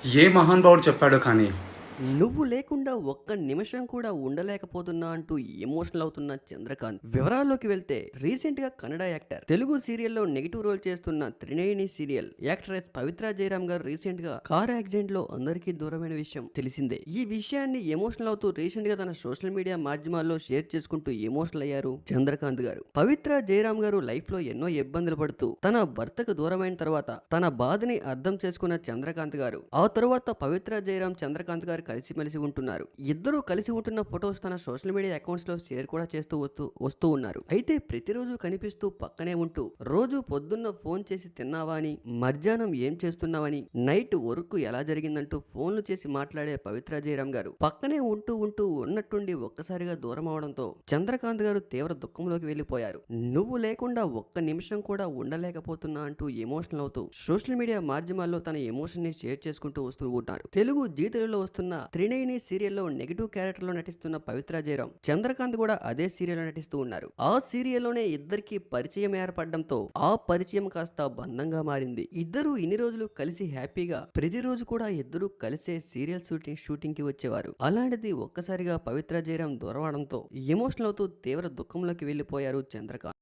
ఏ మహానుభావుడు చెప్పాడో కానీ. నువ్వు లేకుండా ఒక్క నిమిషం కూడా ఉండలేకపోతున్నా అంటూ ఎమోషనల్ అవుతున్న చంద్రకాంత్. వివరాల్లోకి వెళ్తే రీసెంట్ గా కన్నడ యాక్టర్, తెలుగు సీరియల్లో నెగిటివ్ రోల్ చేస్తున్న త్రినేని సీరియల్ యాక్ట్రెస్ పవిత్ర జయరామ్ గారు రీసెంట్ గా కార్ యాక్సిడెంట్ లో అందరికీ దూరమైన విషయం తెలిసిందే. ఈ విషయాన్ని ఎమోషనల్ అవుతూ రీసెంట్ గా తన సోషల్ మీడియా మాధ్యమాల్లో షేర్ చేసుకుంటూ ఎమోషనల్ అయ్యారు చంద్రకాంత్ గారు. పవిత్ర జయరామ్ గారు లైఫ్ లో ఎన్నో ఇబ్బందులు పడుతూ తన భర్తకు దూరమైన తర్వాత తన బాధని అర్థం చేసుకున్న చంద్రకాంత్ గారు ఆ తరువాత పవిత్ర జయరామ్ చంద్రకాంత్ గారు కలిసిమెలిసి ఉంటున్నారు. ఇద్దరూ కలిసి ఉంటున్న ఫొటోస్ తన సోషల్ మీడియా అకౌంట్స్ లో షేర్ కూడా చేస్తూ వస్తూ ఉన్నారు. అయితే ప్రతిరోజు కనిపిస్తూ పక్కనే ఉంటూ రోజు పొద్దున్న ఫోన్ చేసి తిన్నావా అని, మధ్యాహ్నం ఏం చేస్తున్నావని, నైట్ వర్క్ ఎలా జరిగిందంటూ ఫోన్లు చేసి మాట్లాడే పవిత్ర జయరామ్ గారు పక్కనే ఉంటూ ఉన్నట్టుండి ఒక్కసారిగా దూరం అవడంతో చంద్రకాంత్ గారు తీవ్ర దుఃఖంలోకి వెళ్లిపోయారు. నువ్వు లేకుండా ఒక్క నిమిషం కూడా ఉండలేకపోతున్నా అంటూ ఎమోషనల్ అవుతూ సోషల్ మీడియా మాధ్యమాల్లో తన ఎమోషన్ ని షేర్ చేసుకుంటూ వస్తూ ఉంటారు. తెలుగు జీ తెలుగులో వస్తున్న త్రినేని సీరియల్లో నెగిటివ్ క్యారెక్టర్ లో నటిస్తున్న పవిత్ర జయరామ్, చంద్రకాంత్ కూడా అదే సీరియల్లో నటిస్తూ ఉన్నారు. ఆ సీరియల్లోనే ఇద్దరికి పరిచయం ఏర్పడడంతో ఆ పరిచయం కాస్త బంధంగా మారింది. ఇద్దరు ఇన్ని రోజులు కలిసి హ్యాపీగా ప్రతిరోజు కూడా ఇద్దరు కలిసే సీరియల్ షూటింగ్ కి వచ్చేవారు. అలాంటిది ఒక్కసారిగా పవిత్ర జయరామ్ దూరవడంతో ఎమోషనల్ అవుతూ తీవ్ర దుఃఖంలోకి వెళ్లిపోయారు చంద్రకాంత్.